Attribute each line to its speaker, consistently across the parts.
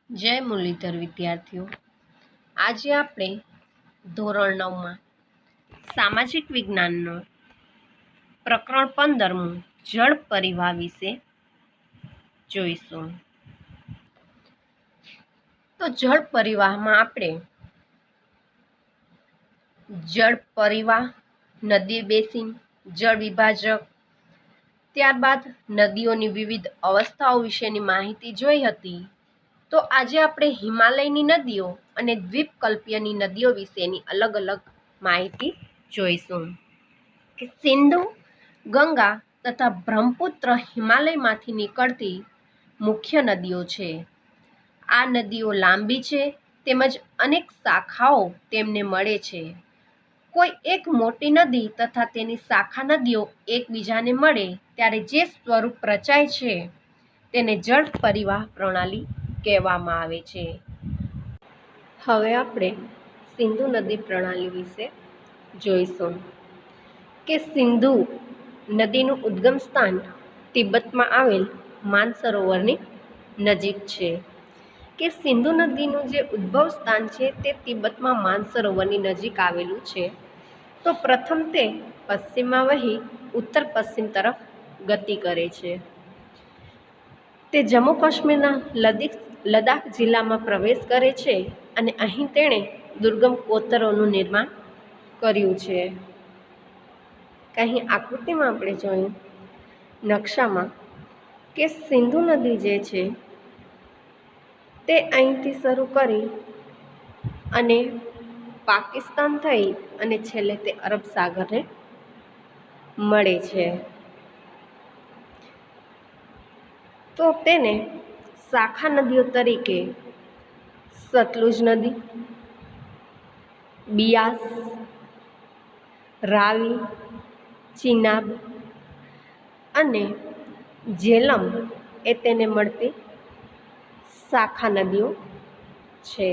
Speaker 1: જય મુરલીધર વિદ્યાર્થીઓ, આજે આપણે ધોરણ 9માં સામાજિક વિજ્ઞાનનો પ્રકરણ 15મું જળ પરિવાહ વિશે જોઈશું. તો જળ પરિવાહમાં આપણે જળ પરિવાહ, નદી બેસિન, જળ વિભાજક, ત્યારબાદ નદીઓની વિવિધ અવસ્થાઓ વિશેની માહિતી જોઈ હતી. તો આજે આપણે હિમાલયની નદીઓ અને દ્વીપકલ્પીયની નદીઓ વિશેની અલગ અલગ માહિતી જોઈશું. કે સિંધુ, ગંગા તથા બ્રહ્મપુત્ર હિમાલયમાંથી નીકળતી મુખ્ય નદીઓ છે. આ નદીઓ લાંબી છે તેમજ અનેક શાખાઓ તેમને મળે છે. કોઈ એક મોટી નદી તથા તેની શાખા નદીઓ એકબીજાને મળે ત્યારે જે સ્વરૂપ રચાય છે તેને જળ પરિવાહ પ્રણાલી કહેવામાં આવે છે. હવે આપણે સિંધુ નદી પ્રણાલી વિશે જોઈશું. કે સિંધુ નદીનું ઉદ્ગમ સ્થાન તિબેટમાં આવેલ માનસરોવરની નજીક છે. કે સિંધુ નદીનું જે ઉદ્ભવ સ્થાન છે તે તિબેટમાં માનસરોવરની નજીક આવેલું છે. તો પ્રથમ તે પશ્ચિમમાં વહી ઉત્તર પશ્ચિમ તરફ ગતિ કરે છે. તે જમ્મુ કાશ્મીરના લદ્દાખ જિલ્લામાં પ્રવેશ કરે છે અને અહીં તેણે દુર્ગમ કોતરોનું નિર્માણ કર્યું છે. અહીં આકૃતિમાં આપણે જોયું નકશામાં કે સિંધુ નદી જે છે તે અહીંથી શરૂ કરી અને પાકિસ્તાન થઈ અને છેલ્લે તે અરબ સાગરને મળે છે. તો તેને શાખા નદીઓ તરીકે સતલુજ નદી, બિયાસ, રાવી, ચિનાબ અને ઝેલમ એ તેને મળતી શાખા નદીઓ છે.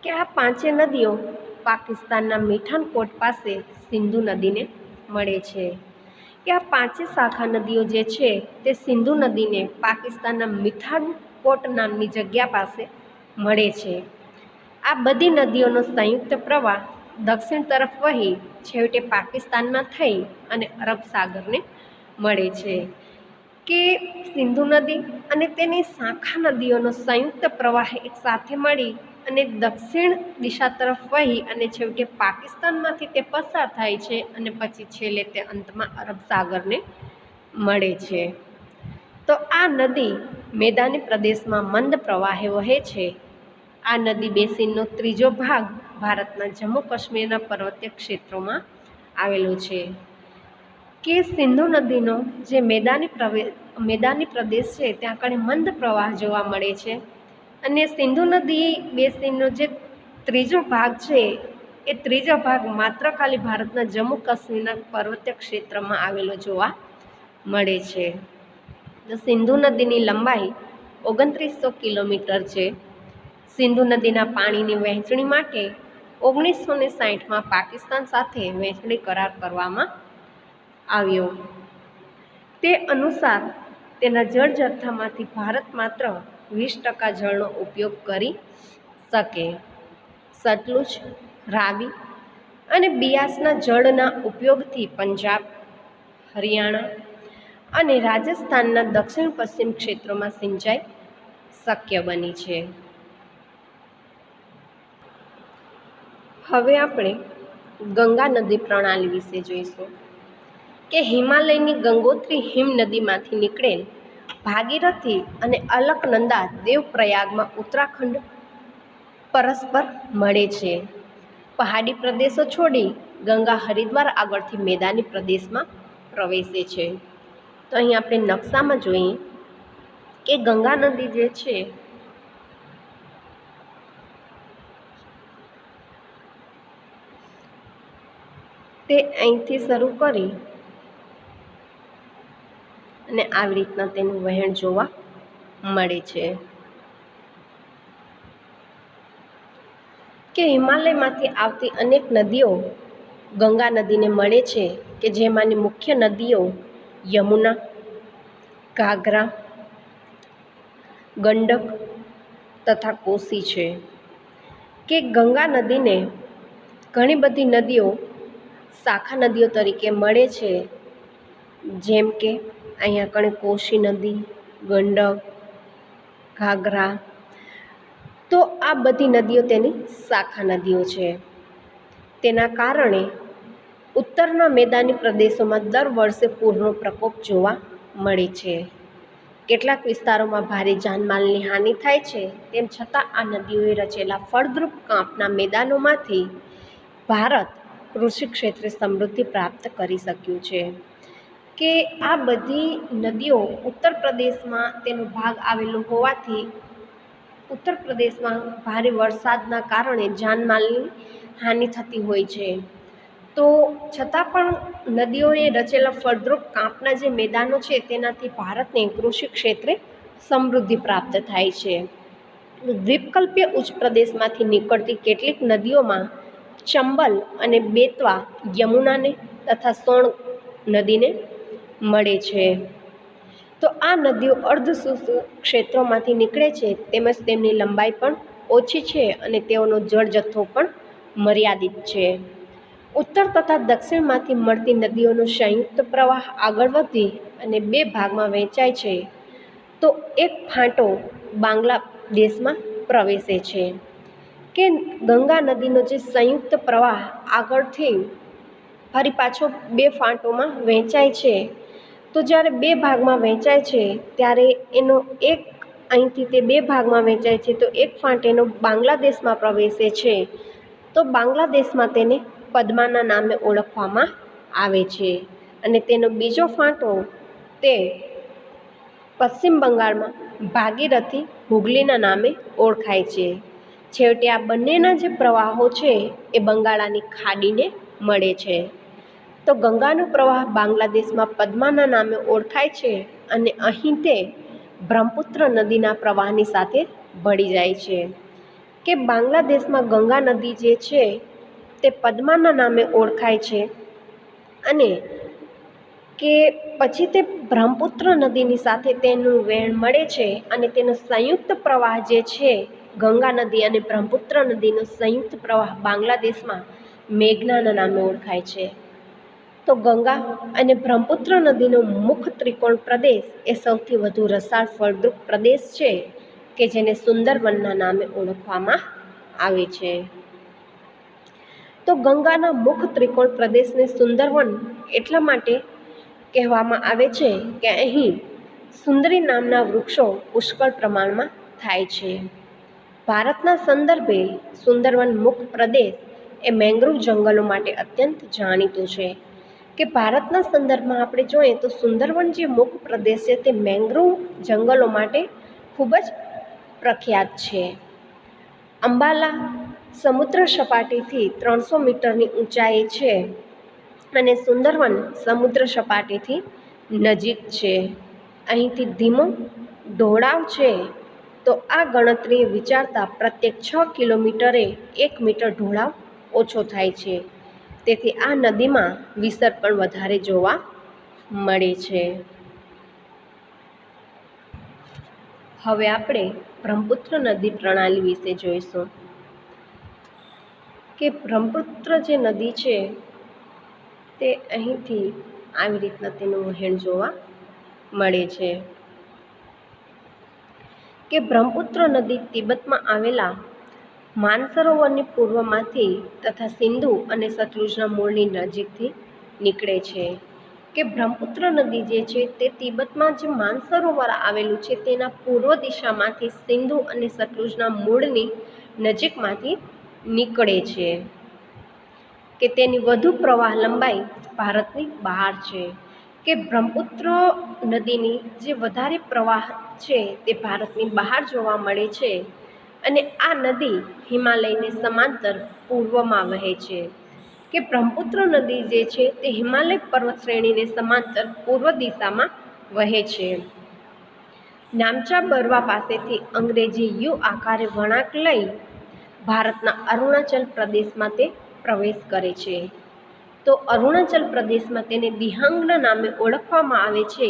Speaker 1: કે આ પાંચે નદીઓ પાકિસ્તાનના મીઠાનકોટ પાસે સિંધુ નદીને મળે છે. કે આ પાંચે શાખા નદીઓ જે છે તે સિંધુ નદીને પાકિસ્તાનના મીઠાનકોટ નામની જગ્યા પાસે મળે છે. આ બધી નદીઓનો સંયુક્ત પ્રવાહ દક્ષિણ તરફ વહી છેવટે પાકિસ્તાનમાં થઈ અને અરબ સાગરને મળે છે. કે સિંધુ નદી અને તેની શાખા નદીઓનો સંયુક્ત પ્રવાહ એક સાથે મળી અને દક્ષિણ દિશા તરફ વહી અને છેવટે પાકિસ્તાનમાંથી તે પસાર થાય છે અને પછી છેલ્લે તે અંતમાં અરબ સાગરને મળે છે. તો આ નદી મેદાની પ્રદેશમાં મંદ પ્રવાહે વહે છે. આ નદી બેસિનનો ત્રીજો ભાગ ભારતના જમ્મુ કાશ્મીરના પર્વતીય ક્ષેત્રોમાં આવેલો છે. કે સિંધુ નદીનો જે મેદાની પ્રદેશ છે ત્યાં આગળ મંદ પ્રવાહ જોવા મળે છે અને સિંધુ નદી બેસિનનો જે ત્રીજો ભાગ છે એ ત્રીજો ભાગ માત્ર ખાલી ભારતના જમ્મુ કાશ્મીરના પર્વતીય ક્ષેત્રમાં આવેલો જોવા મળે છે. તો સિંધુ નદીની લંબાઈ 2900 કિલોમીટર છે. સિંધુ નદીના પાણીની વહેંચણી માટે 1960માં પાકિસ્તાન સાથે વહેંચણી કરાર કરવામાં આવ્યો. તે અનુસાર તેના જળ જથ્થામાંથી ભારત માત્ર 20% જળનો ઉપયોગ કરી શકે. સતલુજ, રાવી અને બિયાસના જળના ઉપયોગથી પંજાબ, હરિયાણા અને રાજસ્થાનના દક્ષિણ પશ્ચિમ ક્ષેત્રોમાં સિંચાઈ શક્ય બની છે. હવે આપણે ગંગા નદી પ્રણાલી વિશે જોઈશું. કે હિમાલયની ગંગોત્રી હિમ નદીમાંથી નીકળેલ ભાગીરથી અને અલકનંદા દેવપ્રયાગમાં ઉત્તરાખંડ પરસ્પર મળે છે. પહાડી પ્રદેશો છોડી ગંગા હરિદ્વાર આગળથી મેદાની પ્રદેશમાં પ્રવેશે છે. તો અહીં આપણે નકશામાં જોઈએ કે ગંગા નદી જે છે તે અહીંથી શરૂ કરી અને આવી રીતના તેનું વહેણ જોવા મળે છે. કે હિમાલયમાંથી આવતી અનેક નદીઓ ગંગા નદીને મળે છે. કે જેમાંની મુખ્ય નદીઓ યમુના, ઘાઘરા, ગંડક તથા કોસી છે. કે ગંગા નદીને ઘણી બધી નદીઓ શાખા નદીઓ તરીકે મળે છે, જેમ કે અહીંયા કણે કોશી નદી, ગંડક, ઘાઘરા. તો આ બધી નદીઓ તેની શાખા નદીઓ છે. તેના કારણે ઉત્તરના મેદાની પ્રદેશોમાં દર વર્ષે પૂરનો પ્રકોપ જોવા મળે છે. કેટલાક વિસ્તારોમાં ભારે જાનમાલની હાનિ થાય છે, તેમ છતાં આ નદીઓએ રચેલા ફળદ્રુપ કાંપના મેદાનોમાંથી ભારત કૃષિ ક્ષેત્રે સમૃદ્ધિ પ્રાપ્ત કરી શક્યું છે. કે આ બધી નદીઓ ઉત્તર પ્રદેશમાં તેનો ભાગ આવેલો હોવાથી ઉત્તર પ્રદેશમાં ભારે વરસાદના કારણે જાનમાલની હાનિ થતી હોય છે. તો છતાં પણ નદીઓએ રચેલા ફળદ્રુપ કાંપના જે મેદાનો છે તેનાથી ભારતને કૃષિ ક્ષેત્રે સમૃદ્ધિ પ્રાપ્ત થાય છે. દ્વીપકલ્પીય ઉચ્ચ પ્રદેશમાંથી નીકળતી કેટલીક નદીઓમાં ચંબલ અને બેતવા યમુનાને તથા સોણ નદીને મળે છે. તો આ નદીઓ અર્ધશુષ્ક ક્ષેત્રોમાંથી નીકળે છે, તેમજ તેમની લંબાઈ પણ ઓછી છે અને તેઓનો જળ જથ્થો પણ મર્યાદિત છે. ઉત્તર તથા દક્ષિણમાંથી મળતી નદીઓનો સંયુક્ત પ્રવાહ આગળ વધી અને બે ભાગમાં વહેંચાય છે. તો એક ફાંટો બાંગ્લાદેશમાં પ્રવેશે છે. કે ગંગા નદીનો જે સંયુક્ત પ્રવાહ આગળથી ફરી પાછો બે ફાંટોમાં વહેંચાય છે. તો જ્યારે બે ભાગમાં વહેંચાય છે ત્યારે એનો એક અહીંથી તે બે ભાગમાં વહેંચાય છે, તો એક ફાંટ એનો બાંગ્લાદેશમાં પ્રવેશે છે. તો બાંગ્લાદેશમાં તેને પદ્માના નામે ઓળખવામાં આવે છે અને તેનો બીજો ફાંટો તે પશ્ચિમ બંગાળમાં ભાગીરથી હુગલીના નામે ઓળખાય છે. છેવટે આ બંનેના જે પ્રવાહો છે એ બંગાળાની ખાડીને મળે છે. તો ગંગાનો પ્રવાહ બાંગ્લાદેશમાં પદ્માના નામે ઓળખાય છે અને અહીં તે બ્રહ્મપુત્ર નદીના પ્રવાહની સાથે ભળી જાય છે. કે બાંગ્લાદેશમાં ગંગા નદી જે છે તે પદ્માના નામે ઓળખાય છે અને કે પછી તે બ્રહ્મપુત્ર નદીની સાથે તેનું વહેણ મળે છે અને તેનો સંયુક્ત પ્રવાહ જે છે ગંગા નદી અને બ્રહ્મપુત્ર નદીનો સંયુક્ત પ્રવાહ બાંગ્લાદેશમાં મેઘનાના નામે ઓળખાય છે. તો ગંગા અને બ્રહ્મપુત્ર નદીનો મુખ ત્રિકોણ પ્રદેશ એ સૌથી વધુ રસાળ ફળદ્રુપ પ્રદેશ છે કે જેને સુંદરવનના નામે ઓળખવામાં આવે છે. તો ગંગાના મુખ ત્રિકોણ પ્રદેશને સુંદરવન એટલા માટે કહેવામાં આવે છે કે અહીં સુંદરી નામના વૃક્ષો પુષ્કળ પ્રમાણમાં થાય છે. ભારતના સંદર્ભે સુંદરવન મુખ પ્રદેશ એ મેંગ્રોવ જંગલો માટે અત્યંત જાણીતું છે. કે ભારતના સંદર્ભમાં આપણે જોઈએ તો સુંદરવન જે મુખ પ્રદેશ છે તે મેંગ્રોવ જંગલો માટે ખૂબ જ પ્રખ્યાત છે. અંબાલા સમુદ્ર સપાટીથી 300 મીટરની ઊંચાઈએ છે અને સુંદરવન સમુદ્ર સપાટીથી નજીક છે. અહીંથી ધીમો ઢોળાવ છે. તો આ ગણતરી વિચારતા પ્રત્યેક 6 કિલોમીટરે 1 મીટર ઢોળાવ ઓછો થાય છે. તેથી આ નદીમાં વિસર પણ વધારે જોવા મળે છે. હવે આપણે બ્રહ્મપુત્ર નદી પ્રણાલી વિશે જોઈશું. કે બ્રહ્મપુત્ર જે નદી છે તે અહીંથી આવી રીતના તેનું વહેણ જોવા મળે છે. કે બ્રહ્મપુત્ર નદી તિબેટમાં આવેલા માનસરોવરની પૂર્વમાંથી તથા સિંધુ અને સતલુજના મૂળની નજીકથી નીકળે છે. કે બ્રહ્મપુત્ર નદી જે છે તે તિબેટમાં જે માનસરોવર આવેલું છે તેના પૂર્વ દિશામાંથી સિંધુ અને સતલુજના મૂળની નજીકમાંથી નીકળે છે. કે તેની વધુ પ્રવાહ લંબાઈ ભારતની બહાર છે. કે બ્રહ્મપુત્ર નદીની જે વધારે પ્રવાહ છે તે ભારતની બહાર જોવા મળે છે અને આ નદી હિમાલયને સમાંતર પૂર્વમાં વહે છે. કે બ્રહ્મપુત્ર નદી જે છે તે હિમાલય પર્વત શ્રેણીને સમાંતર પૂર્વ દિશામાં વહે છે. નામચા બરવા પાસેથી અંગ્રેજી યુ આકારે વળાંક લઈ ભારતના અરુણાચલ પ્રદેશમાં તે પ્રવેશ કરે છે. તો અરુણાચલ પ્રદેશમાં તેને દિહાંગના નામે ઓળખવામાં આવે છે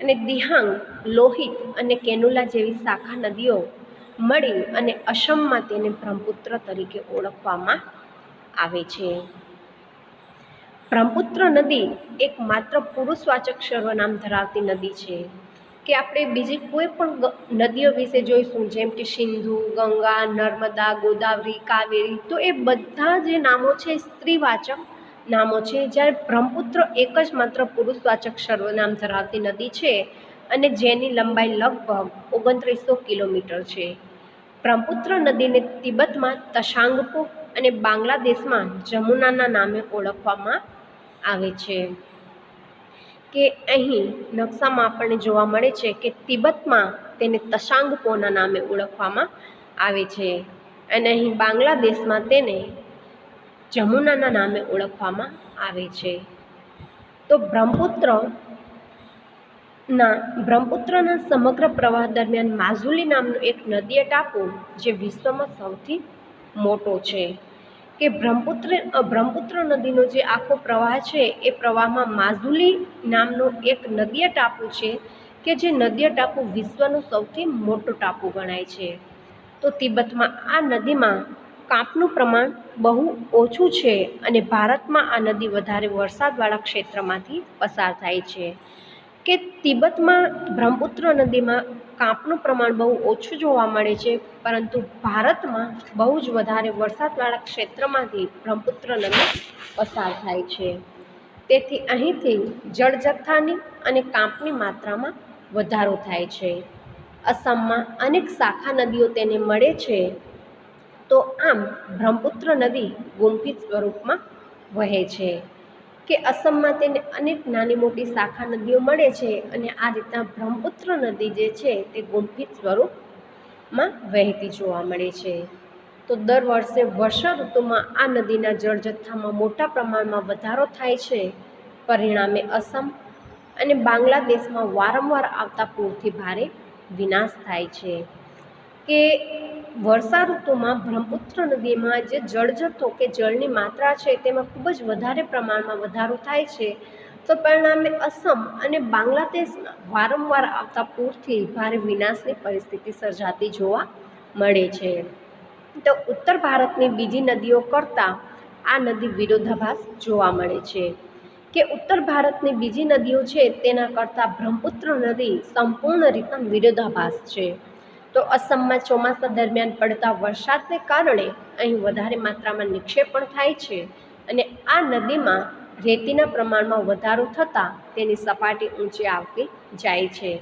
Speaker 1: અને દિહાંગ, લોહિત અને કેનુલા જેવી શાખા નદીઓ મળી અને અસમમાં તેને બ્રહ્મપુત્ર તરીકે ઓળખવામાં આવે છે. બ્રહ્મપુત્ર નદી એક માત્ર પુરુષવાચક સર્વનામ ધરાવતી નદી છે કે આપણે બીજી કોઈ પણ નદીઓ વિશે જોઈશું, જેમ કે સિંધુ, ગંગા, નર્મદા, ગોદાવરી, કાવેરી, તો એ બધા જે નામો છે સ્ત્રીવાચક નામો છે, જ્યારે બ્રહ્મપુત્ર એક જ માત્ર પુરુષવાચક સર્વનામ ધરાવતી નદી છે અને જેની લંબાઈ લગભગ 2900 કિલોમીટર છે. બ્રહ્મપુત્ર નદીને તિબેટમાં તસાંગપો અને બાંગ્લાદેશમાં જમુનાના નામે ઓળખવામાં આવે છે. કે અહીં નકશામાં આપણને જોવા મળે છે કે તિબેટમાં તેને તસાંગપોના નામે ઓળખવામાં આવે છે અને અહીં બાંગ્લાદેશમાં તેને જમુનાના નામે ઓળખવામાં આવે છે. તો બ્રહ્મપુત્રના સમગ્ર પ્રવાહ દરમિયાન માજુલી નામનો એક નદીય ટાપુ જે વિશ્વમાં સૌથી મોટો છે, કે બ્રહ્મપુત્ર નદીનો જે આખો પ્રવાહ છે એ પ્રવાહમાં માજુલી નામનો એક નદીય ટાપુ છે કે જે નદીય ટાપુ વિશ્વનો સૌથી મોટો ટાપુ ગણાય છે. તો તિબેટમાં આ નદીમાં કાંપનું પ્રમાણ બહુ ઓછું છે અને ભારતમાં આ નદી વધારે વરસાદવાળા ક્ષેત્રમાંથી પસાર થાય છે. કે તિબેટમાં બ્રહ્મપુત્ર નદીમાં કાંપનું પ્રમાણ બહુ ઓછું જોવા મળે છે, પરંતુ ભારતમાં બહુ જ વધારે વરસાદવાળા ક્ષેત્રમાંથી બ્રહ્મપુત્ર નદી પસાર થાય છે. તેથી અહીંથી જળજથ્થાની અને કાંપની માત્રામાં વધારો થાય છે. અસમમાં અનેક શાખા નદીઓ તેને મળે છે. તો આમ બ્રહ્મપુત્ર નદી ગુંફિત સ્વરૂપમાં વહે છે, કે અસમમાં તેને અનેક નાની મોટી શાખા નદીઓ મળે છે અને આ રીતના બ્રહ્મપુત્ર નદી જે છે તે ગુંફિત સ્વરૂપમાં વહેતી જોવા મળે છે. તો દર વર્ષે વર્ષા ઋતુમાં આ નદીના જળજથ્થામાં મોટા પ્રમાણમાં વધારો થાય છે. પરિણામે અસમ અને બાંગ્લાદેશમાં વારંવાર આવતા પૂરથી ભારે વિનાશ થાય છે. કે વર્ષા ઋતુમાં બ્રહ્મપુત્ર નદીમાં જે જળજથ્થો કે જળની માત્રા છે તેમાં ખૂબ જ વધારે પ્રમાણમાં વધારો થાય છે. તો પરિણામે અસમ અને બાંગ્લાદેશમાં વારંવાર આવતા પૂરથી ભારે વિનાશની પરિસ્થિતિ સર્જાતી જોવા મળે છે. તો ઉત્તર ભારતની બીજી નદીઓ કરતાં આ નદી વિરોધાભાસ જોવા મળે છે. કે ઉત્તર ભારતની બીજી નદીઓ છે તેના કરતાં બ્રહ્મપુત્ર નદી સંપૂર્ણ રીતે વિરોધાભાસ છે. તો અસમમાં ચોમાસા દરમિયાન પડતા વરસાદને કારણે અહીં વધારે માત્રામાં નિક્ષેપ પણ થાય છે અને આ નદીમાં રેતીના પ્રમાણમાં વધારો થતાં તેની સપાટી ઊંચી આવતી જાય છે.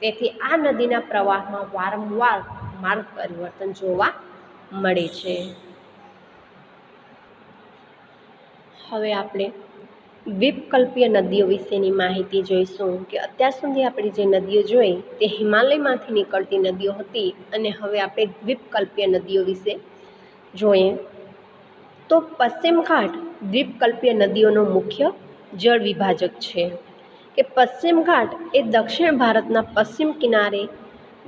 Speaker 1: તેથી આ નદીના પ્રવાહમાં વારંવાર માર્ગ પરિવર્તન જોવા મળે છે. હવે આપણે દ્વીપકલ્પીય નદીઓ વિશેની માહિતી જોઈશું. કે અત્યાર સુધી આપણે જે નદીઓ જોઈ તે હિમાલયમાંથી નીકળતી નદીઓ હતી અને હવે આપણે દ્વીપકલ્પીય નદીઓ વિશે જોઈએ. તો પશ્ચિમ ઘાટ દ્વીપકલ્પીય નદીઓનો મુખ્ય જળ વિભાજક છે. કે પશ્ચિમ ઘાટ એ દક્ષિણ ભારતના પશ્ચિમ કિનારે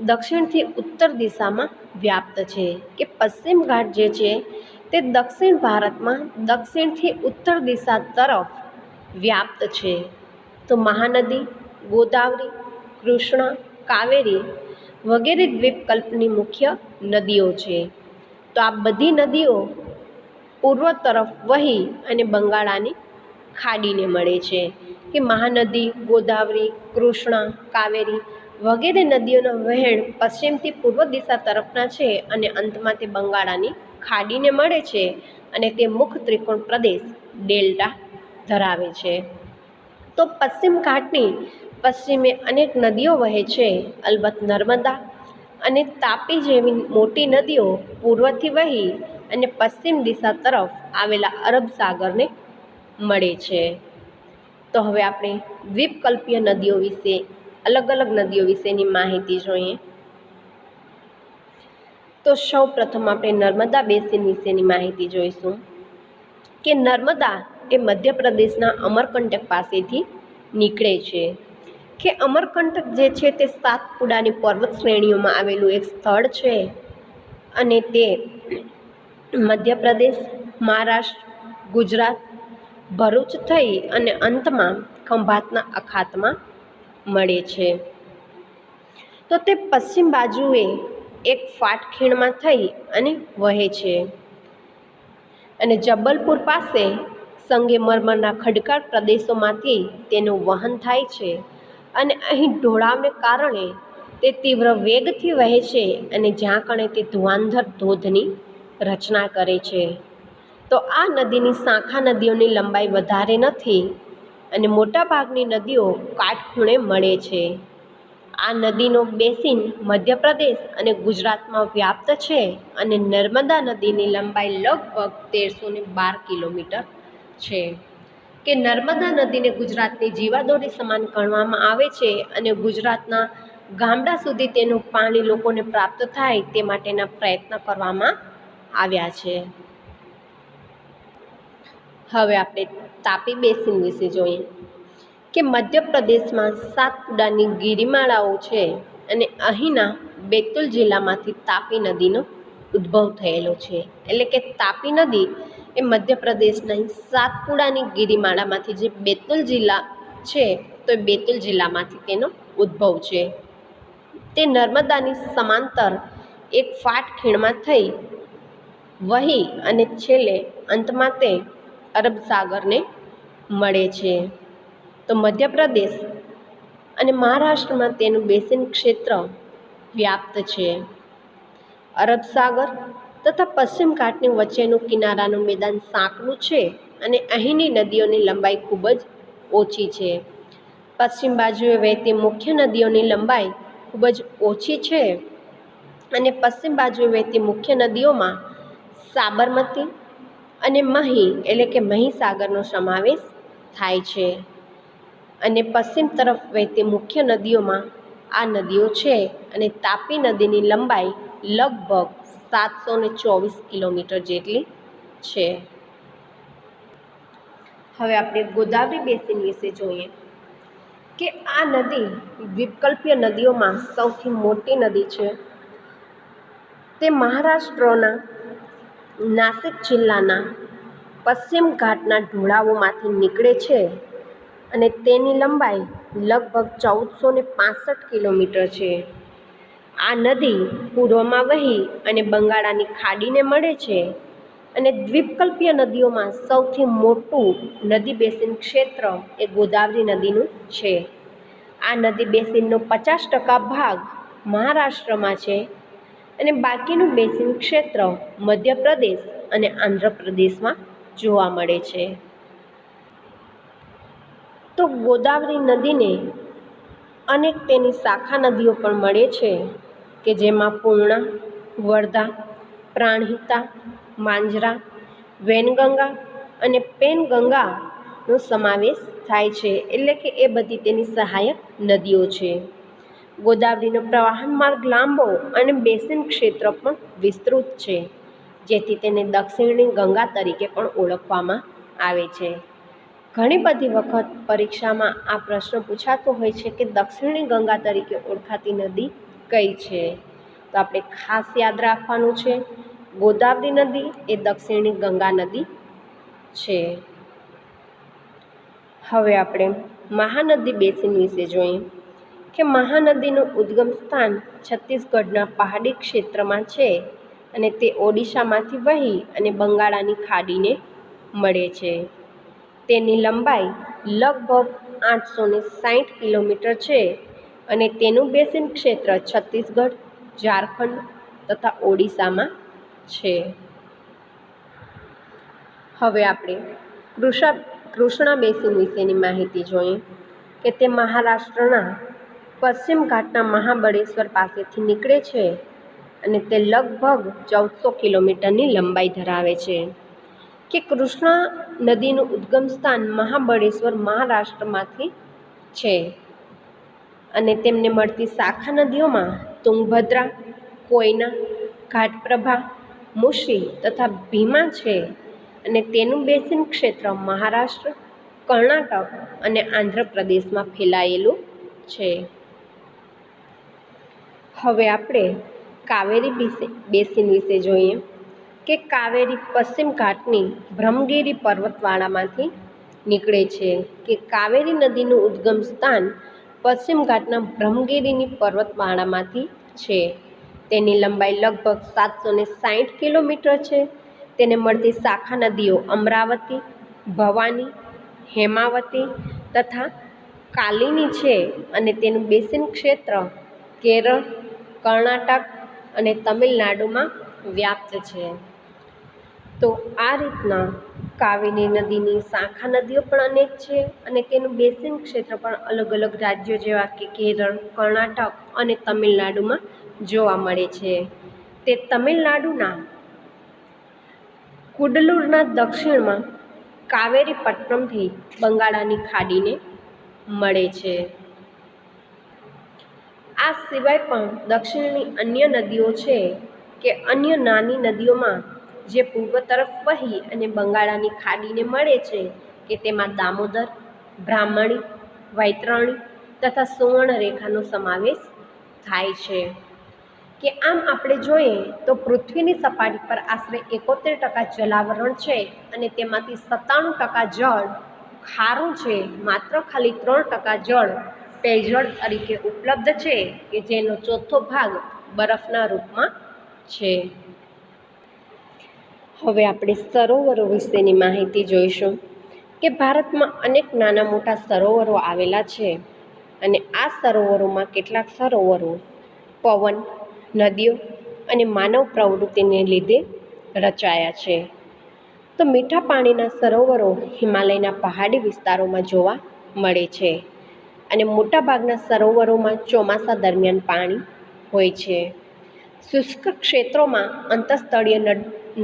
Speaker 1: દક્ષિણથી ઉત્તર દિશામાં વ્યાપ્ત છે. કે પશ્ચિમ ઘાટ જે છે તે દક્ષિણ ભારતમાં દક્ષિણથી ઉત્તર દિશા તરફ વ્યાપ્ત છે. તો મહાનદી, ગોદાવરી, કૃષ્ણા, કાવેરી વગેરે દ્વીપકલ્પની મુખ્ય નદીઓ છે. તો આ બધી નદીઓ પૂર્વ તરફ વહી અને બંગાળાની ખાડીને મળે છે. કે મહાનદી, ગોદાવરી, કૃષ્ણા, કાવેરી વગેરે નદીઓનો વહેણ પશ્ચિમથી પૂર્વ દિશા તરફના છે અને અંતમાં તે બંગાળાની ખાડીને મળે છે અને તે મુખ ત્રિકોણ પ્રદેશ ડેલ્ટા ધરાવે છે. તો પશ્ચિમ ઘાટની પશ્ચિમે અનેક નદીઓ વહે છે. અલબત્ત નર્મદા અને તાપી જેવી મોટી નદીઓ પૂર્વથી વહી અને પશ્ચિમ દિશા તરફ આવેલા અરબ સાગરને મળે છે. તો હવે આપણે દ્વીપકલ્પીય નદીઓ વિશે અલગ અલગ નદીઓ વિશેની માહિતી જોઈએ. તો સૌ પ્રથમ આપણે નર્મદા બેસિન વિશેની માહિતી જોઈશું. કે નર્મદા એ મધ્યપ્રદેશના અમરકંટક પાસેથી નીકળે છે. કે અમરકંટક જે છે તે સાતપુડાની પર્વત શ્રેણીઓમાં આવેલું એક સ્થળ છે અને તે મધ્યપ્રદેશ, મહારાષ્ટ્ર, ગુજરાત, ભરૂચ થઈ અને અંતમાં ખંભાતના અખાતમાં મળે છે. તો તે પશ્ચિમ બાજુએ એક ફાટ ખીણમાં થઈ અને વહે છે અને જબલપુર પાસે સંગેમરમરના ખડકાળ પ્રદેશોમાંથી તેનું વહન થાય છે અને અહીં ઢોળાવને કારણે તે તીવ્ર વેગથી વહે છે અને જ્યાં કણે તે ધુઆંધર ધોધની રચના કરે છે. તો આ નદીની શાખા નદીઓની લંબાઈ વધારે નથી અને મોટાભાગની નદીઓ કાટખૂણે મળે છે. આ નદીનો બેસિન મધ્યપ્રદેશ અને ગુજરાતમાં વ્યાપ્ત છે અને નર્મદા નદીની લંબાઈ લગભગ 1312 કિલોમીટર છે. કે નર્મદા નદીને ગુજરાતની જીવાદોરી સમાન ગણવામાં આવે છે અને ગુજરાતના ગામડા સુધી તેનું પાણી લોકોને પ્રાપ્ત થાય તે માટેના પ્રયત્ન કરવામાં આવ્યા છે. હવે આપણે તાપી બેસિન વિશે જોઈએ કે મધ્યપ્રદેશમાં સાતપુડાની ગિરિમાળાઓ છે અને અહીંના બેતુલ જિલ્લામાંથી તાપી નદીનો ઉદ્ભવ થયેલો છે. એટલે કે તાપી નદી એ મધ્યપ્રદેશના સાતપુડાની ગિરિમાળામાંથી જે બેતુલ જિલ્લા છે તો એ બેતુલ જિલ્લામાંથી તેનો ઉદ્ભવ છે. તે નર્મદાની સમાંતર એક ફાટ ખીણમાં થઈ વહી અને છેલ્લે અંતમાં તે અરબ સાગરને મળે છે. તો મધ્યપ્રદેશ અને મહારાષ્ટ્રમાં તેનું બેસિન ક્ષેત્ર વ્યાપ્ત છે. અરબ સાગર તથા પશ્ચિમ ઘાટની વચ્ચેનું કિનારાનું મેદાન સાંકડું છે અને અહીંની નદીઓની લંબાઈ ખૂબ જ ઓછી છે. પશ્ચિમ બાજુએ વહેતી મુખ્ય નદીઓની લંબાઈ ખૂબ જ ઓછી છે અને પશ્ચિમ બાજુએ વહેતી મુખ્ય નદીઓમાં સાબરમતી અને મહી એટલે કે મહીસાગરનો સમાવેશ થાય છે અને પશ્ચિમ તરફ વહેતી મુખ્ય નદીઓમાં આ નદીઓ છે અને તાપી નદીની લંબાઈ લગભગ 724 કિલોમીટર જેટલી છે. હવે આપણે ગોદાવરી બેસિન વિશે જોઈએ કે આ નદી દ્વીપકલ્પીય નદીઓમાં સૌથી મોટી નદી છે. તે મહારાષ્ટ્રના નાસિક જિલ્લાના પશ્ચિમ ઘાટના ઢોળાવોમાંથી નીકળે છે અને તેની લંબાઈ લગભગ 1465 કિલોમીટર છે. આ નદી પૂર્વમાં વહી અને બંગાળાની ખાડીને મળે છે અને દ્વીપકલ્પીય નદીઓમાં સૌથી મોટું નદી બેસિન ક્ષેત્ર એ ગોદાવરી નદીનું છે. આ નદી બેસિનનો 50% ભાગ મહારાષ્ટ્રમાં છે અને બાકીનું બેસિન ક્ષેત્ર મધ્યપ્રદેશ અને આંધ્રપ્રદેશમાં જોવા મળે છે. તો ગોદાવરી નદીને અનેક તેની શાખા નદીઓ પણ મળે છે કે જેમાં પૂર્ણા, વર્ધા, પ્રાણહિતા, માંજરા, વૈનગંગા અને પેનગંગાનો સમાવેશ થાય છે. એટલે કે એ બધી તેની સહાયક નદીઓ છે. ગોદાવરીનો પ્રવાહન માર્ગ લાંબો અને બેસિન ક્ષેત્ર પણ વિસ્તૃત છે જેથી તેને દક્ષિણી ગંગા તરીકે પણ ઓળખવામાં આવે છે. ઘણી બધી વખત પરીક્ષામાં આ પ્રશ્ન પૂછાતો હોય છે કે દક્ષિણી ગંગા તરીકે ઓળખાતી નદી કઈ છે? તો આપણે ખાસ યાદ રાખવાનું છે ગોદાવરી નદી એ દક્ષિણી ગંગા નદી છે. હવે આપણે મહાનદી બેસિન વિશે જોઈએ કે મહાનદીનું ઉદ્ગમ સ્થાન છત્તીસગઢના પહાડી ક્ષેત્રમાં છે અને તે ઓડિશામાંથી વહી અને બંગાળાની ખાડીને મળે છે. તેની લંબાઈ લગભગ 860 કિલોમીટર છે અને તેનું બેસિન ક્ષેત્ર છત્તીસગઢ, ઝારખંડ તથા ઓડિશામાં છે. હવે આપણે કૃષ્ણા બેસિન વિશેની માહિતી જોઈએ કે તે મહારાષ્ટ્રના પશ્ચિમ ઘાટના મહાબળેશ્વર પાસેથી નીકળે છે અને તે લગભગ 1400 કિલોમીટરની લંબાઈ ધરાવે છે. કે કૃષ્ણા નદીનું ઉદ્ગમ સ્થાન મહાબળેશ્વર મહારાષ્ટ્રમાંથી છે અને તેમને મળતી શાખા નદીઓમાં તુંગભદ્રા, કોયના, ઘાટપ્રભા, મુશી તથા ભીમા છે અને તેનું બેસિન ક્ષેત્ર મહારાષ્ટ્ર, કર્ણાટક અને આંધ્રપ્રદેશમાં ફેલાયેલું છે. હવે આપણે કાવેરી બેસિન વિશે જોઈએ કે કાવેરી પશ્ચિમ ઘાટની બ્રહ્મગીરી પર્વતમાળામાંથી નીકળે છે. કે કાવેરી નદીનું ઉદ્ગમ સ્થાન પશ્ચિમ ઘાટના બ્રહ્મગીરીની પર્વતમાળામાંથી છે. તેની લંબાઈ લગભગ 760 કિલોમીટર છે. તેને મળતી શાખા નદીઓ અમરાવતી, ભવાની, હેમાવતી તથા કાલિની છે અને તેનું બેસિન ક્ષેત્ર કેરળ, કર્ણાટક અને તમિલનાડુમાં વ્યાપ્ત છે. તો આ રીતના કાવેરી નદીની શાખા નદીઓ પણ અનેક છે અને તેનું બેસિન ક્ષેત્ર પણ અલગ અલગ રાજ્યો જેવા કે કેરળ, કર્ણાટક અને તમિલનાડુમાં જોવા મળે છે. તે તમિલનાડુના કુડલુરના દક્ષિણમાં કાવેરીપટ્ટનમથી બંગાળની ખાડીને મળે છે. આ સિવાય પણ દક્ષિણની અન્ય નદીઓ છે કે અન્ય નાની નદીઓમાં જે પૂર્વ તરફ વહી અને બંગાળની ખાડીને મળે છે કે તેમાં દામોદર, બ્રાહ્મણી, વૈતરણી તથા સુવર્ણરેખાનો સમાવેશ થાય છે. કે આમ આપણે જોઈએ તો પૃથ્વીની સપાટી પર આશરે 71% જલાવરણ છે અને તેમાંથી 97% જળ ખારું છે. માત્ર ખાલી 3% જળ પેયજળ તરીકે ઉપલબ્ધ છે કે જેનો ચોથો ભાગ બરફના રૂપમાં છે. હવે આપણે સરોવરો વિશેની માહિતી જોઈશું કે ભારતમાં અનેક નાના મોટા સરોવરો આવેલા છે અને આ સરોવરોમાં કેટલાક સરોવરો પવન, નદીઓ અને માનવ પ્રવૃત્તિને લીધે રચાયા છે. તો મીઠા પાણીના સરોવરો હિમાલયના પહાડી વિસ્તારોમાં જોવા મળે છે અને મોટાભાગના સરોવરોમાં ચોમાસા દરમિયાન પાણી હોય છે. શુષ્ક ક્ષેત્રોમાં અંતઃસ્થળીય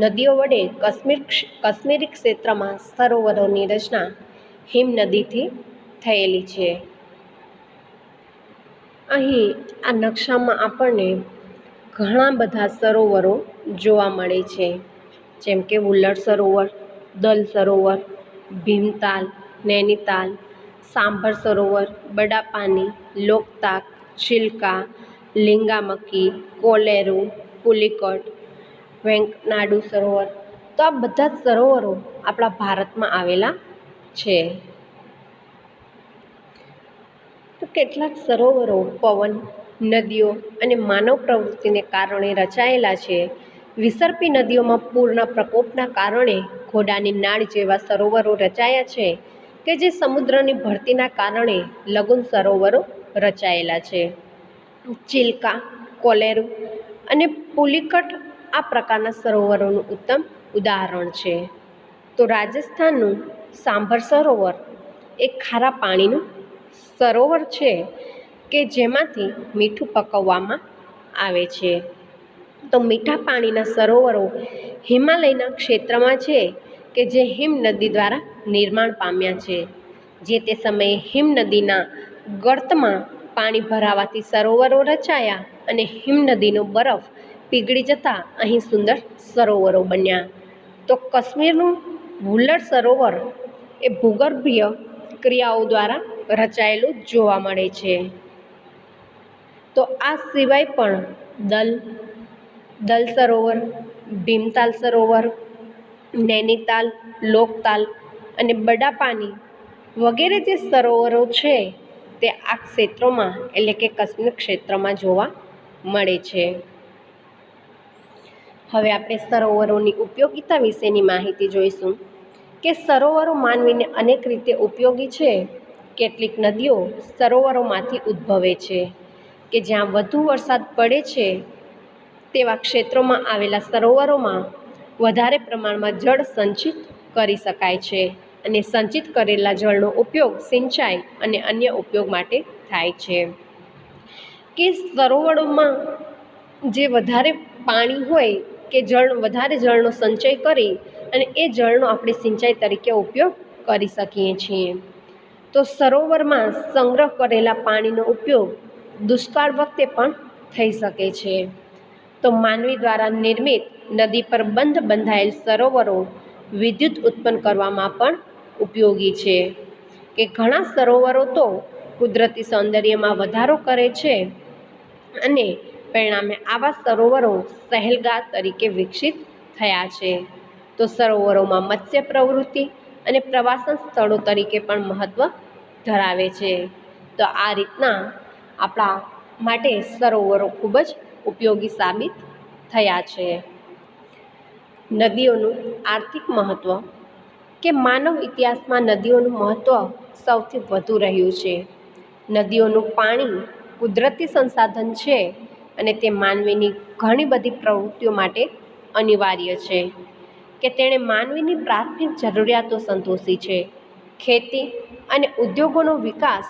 Speaker 1: નદીઓ વડે કાશ્મીરી ક્ષેત્રમાં સરોવરોની રચના હિમનદીથી થયેલી છે. અહીં આ નકશામાં આપણને ઘણા બધા સરોવરો જોવા મળે છે, જેમ કે વુલ્લડ સરોવર, દલ સરોવર, ભીમતાલ, નૈનીતાલ, સાંભર સરોવર, બડાપાની, લોકતાક, ચિલ્કા, લિંગામકી, કોલેરુ, પુલિકટ, વેંકનાડુ સરોવર. તો આ બધા જ સરોવરો આપણા ભારતમાં આવેલા છે. તો કેટલાક સરોવરો પવન, નદીઓ અને માનવ પ્રવૃત્તિને કારણે રચાયેલા છે. વિસર્પી નદીઓમાં પૂરના પ્રકોપના કારણે ઘોડાની નાળ જેવા સરોવરો રચાયા છે કે જે સમુદ્રની ભરતીના કારણે લઘુ સરોવરો રચાયેલા છે. ચિલ્કા, કોલેરુ અને પુલિકટ આ પ્રકારના સરોવરોનું ઉત્તમ ઉદાહરણ છે. તો રાજસ્થાનનું સાંભર સરોવર એ ખારા પાણીનું સરોવર છે કે જેમાંથી મીઠું પકવવામાં આવે છે. તો મીઠા પાણીના સરોવરો હિમાલયના ક્ષેત્રમાં છે કે જે હિમનદી દ્વારા નિર્માણ પામ્યા છે. જે તે સમયે હિમનદીના ગર્તમાં પાણી ભરાવાથી સરોવરો રચાયા અને હિમનદીનો બરફ પીગળી જતાં અહીં સુંદર સરોવરો બન્યા. તો કાશ્મીરનું વુલ્લડ સરોવર એ ભૂગર્ભીય ક્રિયાઓ દ્વારા રચાયેલું જોવા મળે છે. તો આ સિવાય પણ દલ સરોવર, ભીમતાલ સરોવર, નૈનીતાલ, લોકતાલ અને બડાપાની વગેરે જે સરોવરો છે તે આ ક્ષેત્રોમાં એટલે કે કાશ્મીર ક્ષેત્રમાં જોવા મળે છે. હવે આપણે સરોવરોની ઉપયોગિતા વિશેની માહિતી જોઈશું કે સરોવરો માનવીને અનેક રીતે ઉપયોગી છે. કેટલીક નદીઓ સરોવરોમાંથી ઉદ્ભવે છે કે જ્યાં વધુ વરસાદ પડે છે તેવા ક્ષેત્રોમાં આવેલા સરોવરોમાં વધારે પ્રમાણમાં જળ સંચિત કરી શકાય છે અને સંચિત કરેલા જળનો ઉપયોગ સિંચાઈ અને અન્ય ઉપયોગ માટે થાય છે. કે સરોવરોમાં જે વધારે પાણી હોય કે વધારે જળનો સંચય કરી અને એ જળનો આપણે સિંચાઈ તરીકે ઉપયોગ કરી શકીએ છીએ. તો સરોવરમાં સંગ્રહ કરેલા પાણીનો ઉપયોગ દુષ્કાળ વખતે પણ થઈ શકે છે. તો માનવી દ્વારા નિર્મિત નદી પર બંધાયેલ સરોવરો વિદ્યુત ઉત્પન્ન કરવામાં પણ ઉપયોગી છે. કે ઘણા સરોવરો તો કુદરતી સૌંદર્યમાં વધારો કરે છે અને પરિણામે આવા સરોવરો સહેલગાહ તરીકે વિકસિત થયા છે. તો સરોવરોમાં મત્સ્ય પ્રવૃત્તિ અને પ્રવાસન સ્થળો તરીકે પણ મહત્ત્વ ધરાવે છે. તો આ રીતના આપણા માટે સરોવરો ખૂબ જ ઉપયોગી સાબિત થયા છે. નદીઓનું આર્થિક મહત્ત્વ કે માનવ ઇતિહાસમાં નદીઓનું મહત્ત્વ સૌથી વધુ રહ્યું છે. નદીઓનું પાણી કુદરતી સંસાધન છે અને તે માનવીની ઘણી બધી પ્રવૃત્તિઓ માટે અનિવાર્ય છે કે તેણે માનવીની પ્રાથમિક જરૂરિયાતો સંતોષી છે. ખેતી અને ઉદ્યોગોનો વિકાસ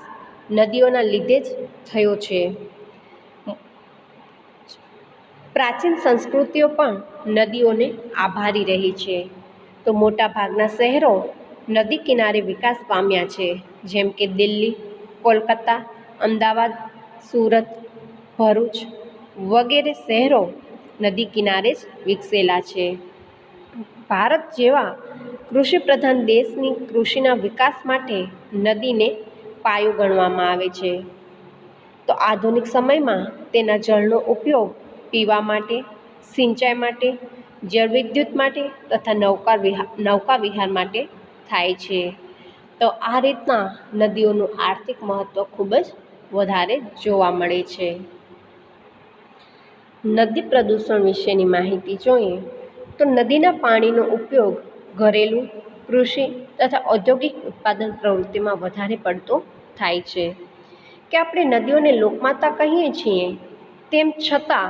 Speaker 1: નદીઓના લીધે જ થયો છે. પ્રાચીન સંસ્કૃતિઓ પણ નદીઓને આભારી રહી છે. તો મોટાભાગના શહેરો નદી કિનારે વિકાસ પામ્યા છે, જેમ કે દિલ્હી, કોલકાતા, અમદાવાદ, સુરત, ભરૂચ વગેરે શહેરો નદી કિનારે જ વિકસેલા છે. ભારત જેવા કૃષિપ્રધાન દેશની કૃષિના વિકાસ માટે નદીને પાયો ગણવામાં આવે છે. તો આધુનિક સમયમાં તેના જળનો ઉપયોગ પીવા માટે, સિંચાઈ માટે, જળવિદ્યુત માટે તથા નૌકા વિહાર માટે થાય છે. તો આ રીતના નદીઓનું આર્થિક મહત્ત્વ ખૂબ જ વધારે જોવા મળે છે. નદી પ્રદૂષણ વિશેની માહિતી જોઈએ તો નદીના પાણીનો ઉપયોગ ઘરેલું, કૃષિ તથા ઔદ્યોગિક ઉત્પાદન પ્રવૃત્તિમાં વધારે પડતો થાય છે. કે આપણે નદીઓને લોકમાતા કહીએ છીએ, તેમ છતાં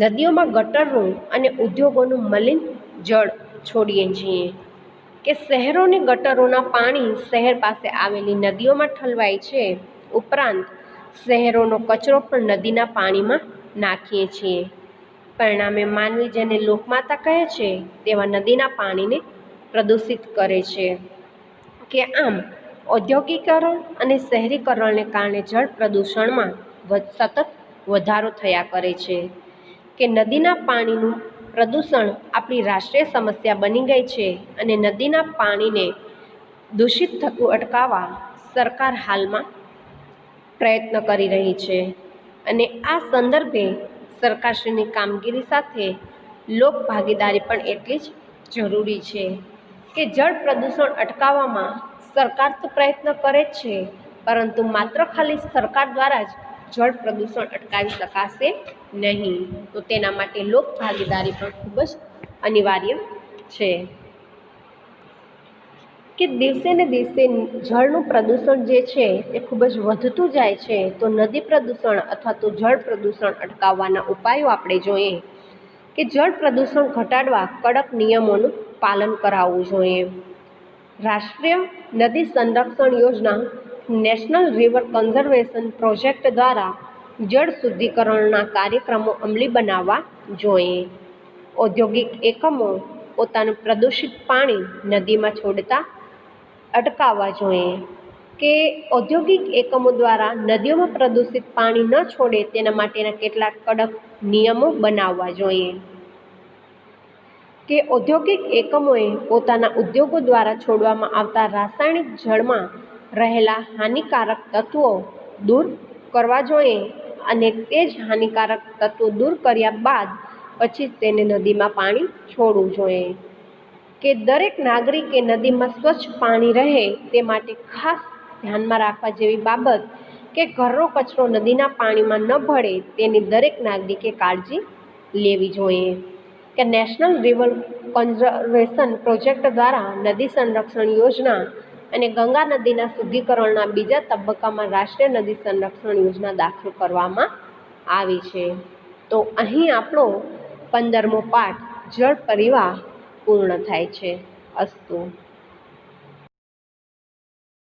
Speaker 1: નદીઓમાં ગટરનું અને ઉદ્યોગોનું મલિન જળ છોડીએ છીએ. કે શહેરોની ગટરોના પાણી શહેર પાસે આવેલી નદીઓમાં ઠલવાય છે. ઉપરાંત શહેરોનો કચરો પણ નદીના પાણીમાં નાખીએ છીએ. પરિણામે માનવી જેને લોકમાતા કહે છે તેવા નદીના પાણીને પ્રદૂષિત કરે છે. કે આમ ઔદ્યોગિકરણ અને શહેરીકરણને કારણે જળ પ્રદૂષણમાં સતત વધારો થયા કરે છે. કે નદીના પાણીનું પ્રદૂષણ આપણી રાષ્ટ્રીય સમસ્યા બની ગઈ છે અને નદીના પાણીને દૂષિત થતું અટકાવવા સરકાર હાલમાં પ્રયત્ન કરી રહી છે. અને આ સંદર્ભે સરકારશ્રીની કામગીરી સાથે લોક ભાગીદારી પણ એટલી જ જરૂરી છે. કે જળ પ્રદૂષણ અટકાવવામાં સરકાર તો પ્રયત્ન કરે જ છે, પરંતુ માત્ર ખાલી સરકાર દ્વારા જ જળ પ્રદૂષણ અટકાવી શકાશે નહીં. તો તેના માટે લોક ભાગીદારી પણ ખૂબ જ અનિવાર્ય છે. કે દિવસે ને દિવસે જળનું પ્રદૂષણ જે છે એ ખૂબ જ વધતું જાય છે. તો નદી પ્રદૂષણ અથવા તો જળ પ્રદૂષણ અટકાવવાના ઉપાયો આપણે જોઈએ કે જળ પ્રદૂષણ ઘટાડવા કડક નિયમોનું પાલન કરાવવું જોઈએ. રાષ્ટ્રીય નદી સંરક્ષણ યોજના નેશનલ રિવર કન્ઝર્વેશન પ્રોજેક્ટ દ્વારા જળ શુદ્ધિકરણના કાર્યક્રમો અમલી બનાવવા જોઈએ. ઔદ્યોગિક એકમો પોતાનું પ્રદૂષિત પાણી નદીમાં છોડતા અટકાવવા જોઈએ. કે ઔદ્યોગિક એકમો દ્વારા નદીઓમાં પ્રદૂષિત પાણી ન છોડે તેના માટેના કેટલાક કડક નિયમો બનાવવા જોઈએ. કે ઔદ્યોગિક એકમોએ પોતાના ઉદ્યોગો દ્વારા છોડવામાં આવતા રાસાયણિક જળમાં રહેલા હાનિકારક તત્વો દૂર કરવા જોઈએ અને તે જ હાનિકારક તત્વો દૂર કર્યા બાદ પછી તેને નદીમાં પાણી છોડવું જોઈએ. કે દરેક નાગરિકે નદીમાં સ્વચ્છ પાણી રહે તે માટે ખાસ ધ્યાનમાં રાખવા જેવી બાબત કે ઘરનો કચરો નદીના પાણીમાં ન ભળે તેની દરેક નાગરિકે કાળજી લેવી જોઈએ. કે નેશનલ રિવર કન્ઝર્વેશન પ્રોજેક્ટ દ્વારા નદી સંરક્ષણ યોજના અને ગંગા નદીના શુદ્ધિકરણના બીજા તબક્કામાં રાષ્ટ્રીય નદી સંરક્ષણ યોજના દાખલ કરવામાં આવી છે. તો અહીં આપણો 15મો પાઠ જળ પરિવાહ પૂર્ણ થાય છે. અસ્તુ.